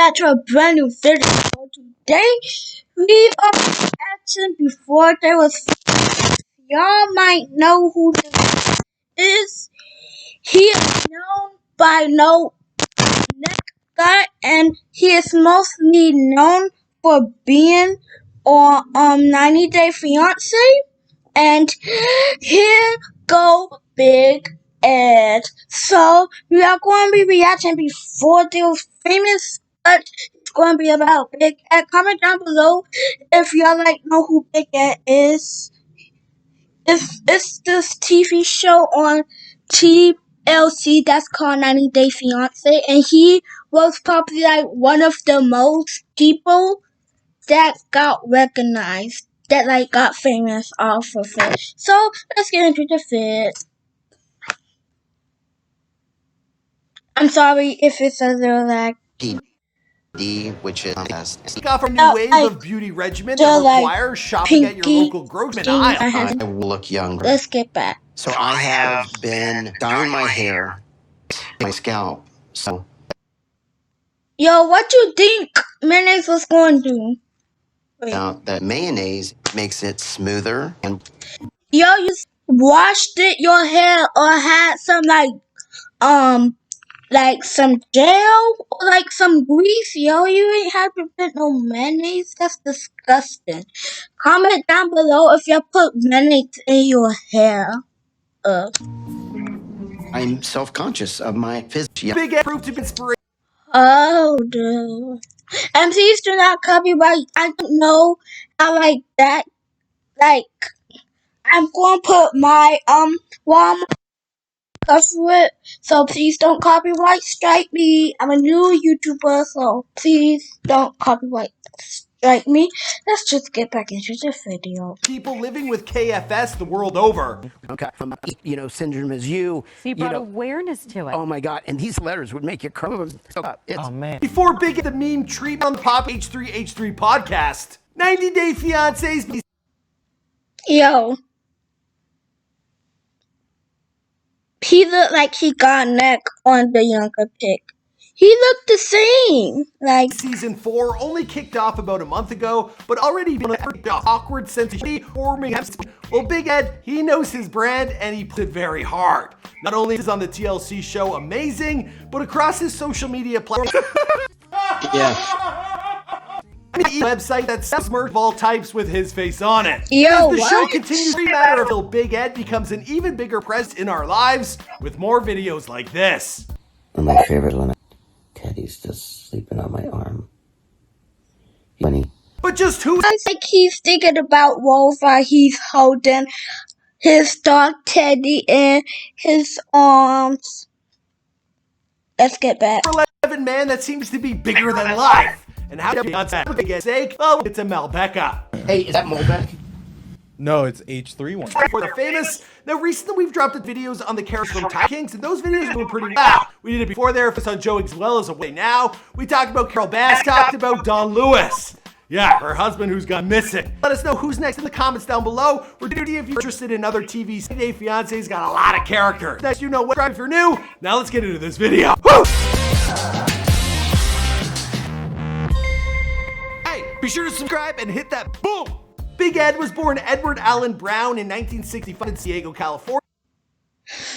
back to a brand new video. Today we are reacting before there was. Y'all might know who this is. He is known by no neck guy, and he is mostly known for being on 90 Day Fiance. And here go Big Ed. So we are going to be reacting before they were famous, but it's going to be about Big Ed. Comment down below if y'all know who Big Ed is. It's this TV show on TLC that's called 90 Day Fiance, and he was probably one of the most people that got recognized, that got famous off of it. So let's get into the vid. I'm sorry if it's a little lag. Which is off a new wave of beauty regimen that requires shopping at your local grocery aisle. I will look younger. Let's get back. So I have been dyeing my hair, my scalp. So Yo, what you think mayonnaise was going to do? now that mayonnaise makes it smoother and Yo, you washed your hair or had some some gel or some grease. Yo, you ain't have to put no mayonnaise. That's disgusting. Comment down below if you put mayonnaise in your hair. I'm self-conscious of my physique. Big Ed proved to be inspiration. Oh, dude. And please do not copyright. I don't know how that. I'm gonna put my Walmart cover it, so please don't copyright strike me. I'm a new YouTuber, so please don't copyright strike me. Let's just get back into the video. People living with KFS the world over. Okay, from syndrome as you. So you brought awareness to it. Oh my God! And these letters would make you cry. Oh man! Before Big Ed the meme treatment on the Pop H3H3 podcast, 90 Day Fiance's. Yo. He looked like he got neck on the younger pic. He looked the same. Season 4 only kicked off about a month ago, but already been an awkward sense of forming. Well, Big Ed, he knows his brand and he put it very hard. Not only is on the TLC show amazing, but across his social media platforms. Yeah. Website that sells merch of all types with his face on it. Yo, as the show continues to matter until Big Ed becomes an even bigger presence in our lives with more videos like this. One of my favorite one. Teddy's just sleeping on my arm. Funny. But just who? I think he's thinking about Wolf while he's holding his dog Teddy in his arms. Let's get back. 11 man that seems to be bigger than life. And how Beyonce Big Ed's sake? Oh, it's a Malbecca. Hey, is that Molbeck? No, it's H3 For the famous. Now, recently we've dropped the videos on the characters from Tiger Kings, and those videos were pretty well. We did it before there, if it's on Joe as well as away now. We talked about Carol Bass, talked about Dawn Lewis. Yeah, her husband who's gone missing. Let us know who's next in the comments down below. We're if you're interested in other TVs. 90 Day Fiance's got a lot of characters. Next, you know what, if you're new. Now let's get into this video. Woo! Be sure to subscribe and hit that boom! Big Ed was born Edward Allen Brown in 1965 in San Diego, California.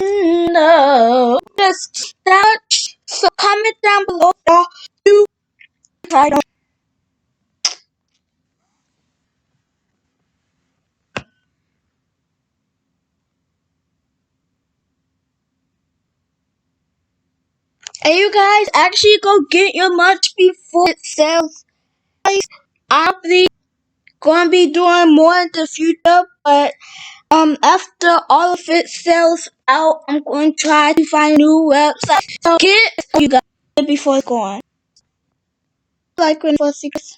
No, just touch. So comment down below. You try to. And you guys actually go get your merch before it sells. I'll be gonna be doing more in the future, but after all of it sells out, I'm going to try to find a new website. So get you guys before it's gone. Like when for secrets.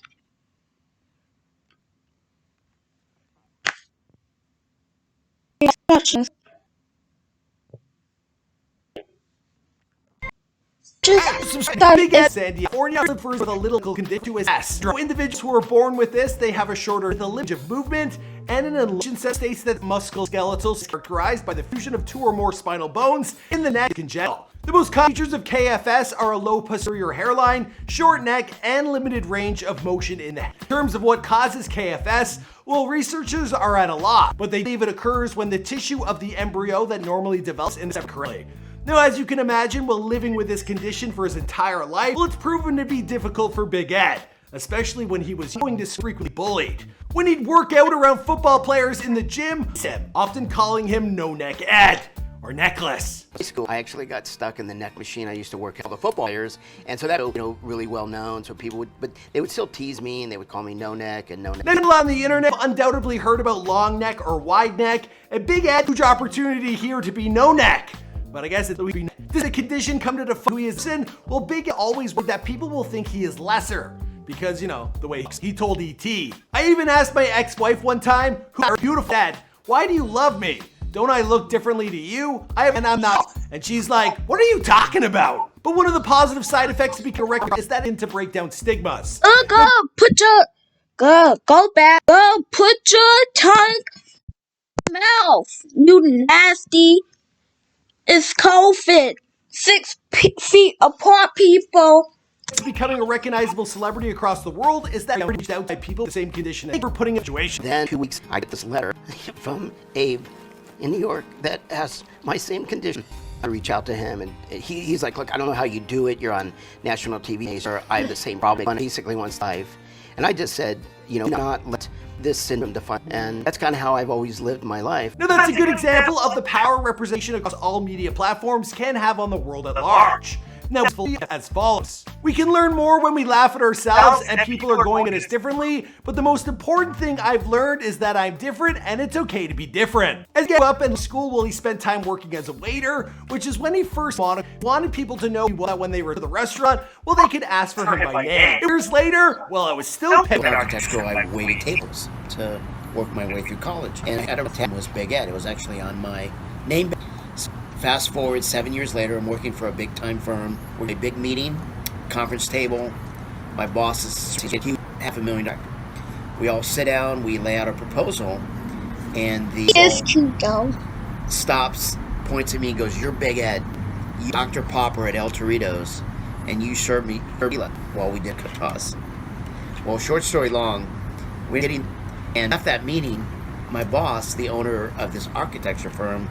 Big Ed, San California refers with a little condicuous S. Individuals who are born with this, they have a shorter limit of movement and an illusion set states that musculoskeletal is characterized by the fusion of two or more spinal bones in the neck congenital. The most common features of KFS are a low posterior hairline, short neck, and limited range of motion in the head. In terms of what causes KFS, well, researchers are at a loss, but they believe it occurs when the tissue of the embryo that normally develops in the correctly. Now, as you can imagine, while living with this condition for his entire life, well, it's proven to be difficult for Big Ed, especially when he was young, frequently bullied. When he'd work out around football players in the gym, often calling him No Neck Ed or Necklace. High school, I actually got stuck in the neck machine. I used to work with all the football players, and so that really well known. So people would, but they would still tease me, and they would call me No Neck and No Neck. People on the internet undoubtedly heard about long neck or wide neck, and Big Ed huge opportunity here to be no neck. But I guess it's this a condition come to define who he is in. Well, Big Ed always worried that people will think he is lesser. Because, the way he told E.T. I even asked my ex-wife one time, who are beautiful dad, why do you love me? Don't I look differently to you? And I'm not. And she's like, what are you talking about? But one of the positive side effects to be correct is that to break down stigmas. Go back. Go put your tongue in your mouth. You nasty. It's COVID. 6 feet apart, people. Becoming a recognizable celebrity across the world is that reached out by people with the same condition and for putting a situation. Then 2 weeks, I get this letter from Abe in New York that has my same condition. I reach out to him, and he's like, look, I don't know how you do it. You're on national TV, or I have the same problem. He basically wants life. And I just said, not let this syndrome define. And that's kind of how I've always lived my life. Now that's a good example of the power representation across all media platforms can have on the world at large. Now, as follows. We can learn more when we laugh at ourselves and people are going at us differently, but the most important thing I've learned is that I'm different and it's okay to be different. As he grew up in school, well, he spent time working as a waiter, which is when he first wanted people to know that when they were to the restaurant, well, they could ask for him by name. Years later, well, I was still in architecture school. I waited tables to work my way through college, and I had a tab was Big Ed. It was actually on my name. Fast forward 7 years later, I'm working for a big time firm. We're in a big meeting, conference table. My boss is huge, $500,000. We all sit down, we lay out a proposal, and the stops, points at me, and goes, "You're Big Ed. You Dr. Popper at El Torito's, and you served me tequila while we did toss." Well, short story long, we're getting, and at that meeting, my boss, the owner of this architecture firm,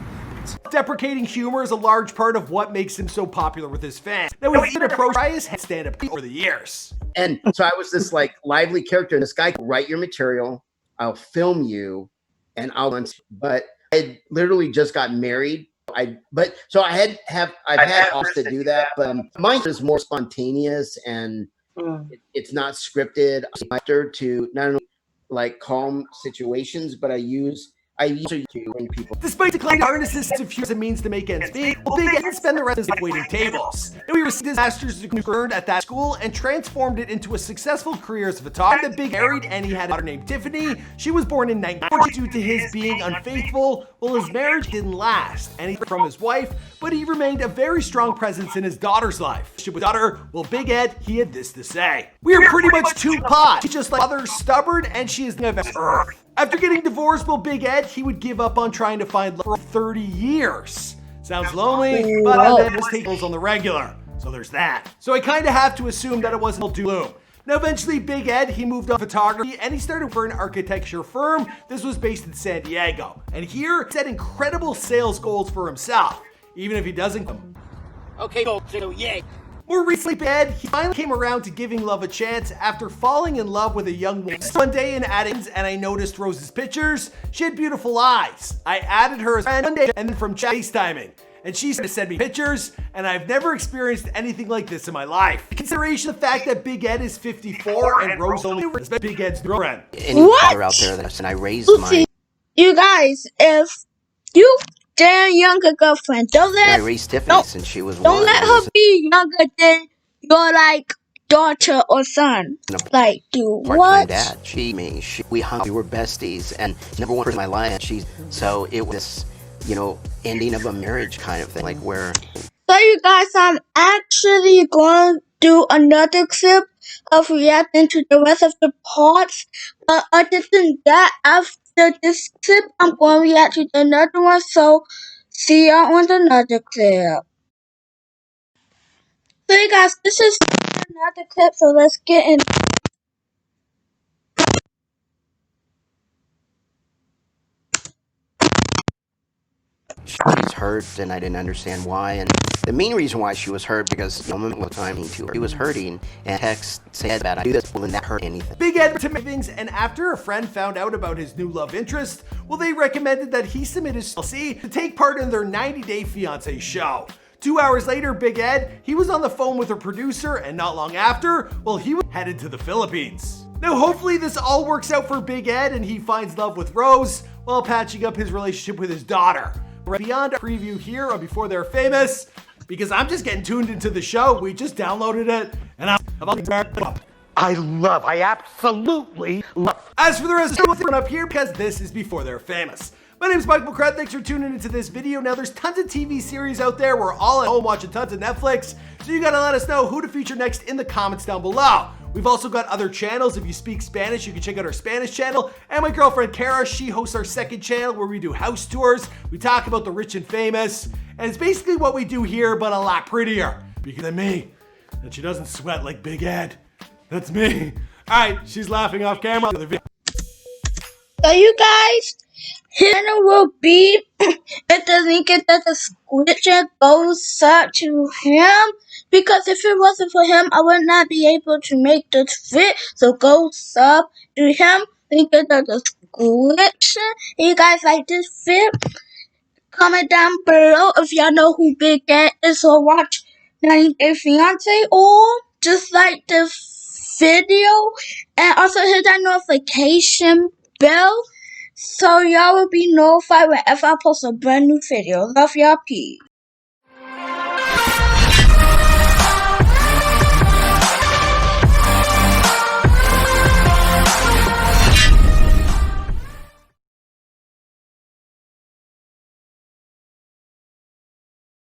deprecating humor is a large part of what makes him so popular with his fans. Now, he's been approached by his stand-up over the years. And so I was this lively character, and this guy could write your material, I'll film you, and but I had literally just got married. I've had offers to do that, but mine is more spontaneous and it's not scripted. I started to not only calm situations, but I use to bring people. Despite declining harnesses of humor as a means to make ends meet, Big Ed didn't spend the rest of his life waiting tables. And we received his master's degree earned at that school and transformed it into a successful career as a photographer. The Big married and he had a daughter named Tiffany. She was born in 1940 due to his being unfaithful. Well, his marriage didn't last, and he from his wife, but he remained a very strong presence in his daughter's life. With daughter, well, Big Ed, he had this to say: "We are pretty much two pot. She's just like mother, stubborn, and she is the earth." After getting divorced, well, Big Ed, he would give up on trying to find love for 30 years. Sounds lonely, but then was tables on the regular. So there's that. So I kind of have to assume that it wasn't all doom. Now, eventually, Big Ed, he moved on photography and he started for an architecture firm. This was based in San Diego. And here, he set incredible sales goals for himself, even if he doesn't come. Okay, so yay. More recently, Big Ed, he finally came around to giving love a chance after falling in love with a young woman. One day in Addings, and I noticed Rose's pictures. She had beautiful eyes. I added her as a friend one day, and then from FaceTiming. And she sent me pictures, and I've never experienced anything like this in my life. In consideration of the fact that Big Ed is 54 and Rose only is Big Ed's girlfriend. Any father out there and I raised my... You guys, if you their younger girlfriend, I raised Tiffany since she was 1. Don't let her be younger than your daughter or son. Do what? My dad. We hung. We were besties, and number one person in my life. So it was, ending of a marriage kind of thing, where. So you guys, I'm actually going to do another clip of reacting to the rest of the parts. But other than that, after this clip, I'm going to react to another one. So see y'all on another clip. So you guys, this is another clip, so let's get in. She's hurt, and I didn't understand why. And the main reason why she was hurt because the moment was timing to her. She was hurting, and text said that I do this, well, then that hurt anything. Big Ed to make things, and after a friend found out about his new love interest, well, they recommended that he submit his LLC to take part in their 90-Day Fiancé show. 2 hours later, Big Ed, he was on the phone with her producer, and not long after, well, he was headed to the Philippines. Now, hopefully this all works out for Big Ed and he finds love with Rose while patching up his relationship with his daughter. Beyond a preview here on Before They're Famous, because I'm just getting tuned into the show. We just downloaded it, and I absolutely love. As for the rest of the up here, because this is Before They're Famous. My name is Mike McCrath. Thanks for tuning into this video. Now, there's tons of TV series out there. We're all at home watching tons of Netflix, so you gotta let us know who to feature next in the comments down below. We've also got other channels. If you speak Spanish, you can check out our Spanish channel. And my girlfriend Kara, she hosts our second channel where we do house tours. We talk about the rich and famous. And it's basically what we do here, but a lot prettier. Because of me. And she doesn't sweat like Big Ed. That's me. All right, she's laughing off camera. So you guys, his channel will be if the link in the description goes up to him. Because if it wasn't for him, I would not be able to make this fit. So go sub to him. Link in the description. If you guys like this fit, comment down below if y'all know who Big Ed is or watch 90 Day Fiancé, or just like this video and also hit that notification bell so y'all will be notified whenever I post a brand new video. Love y'all, peace.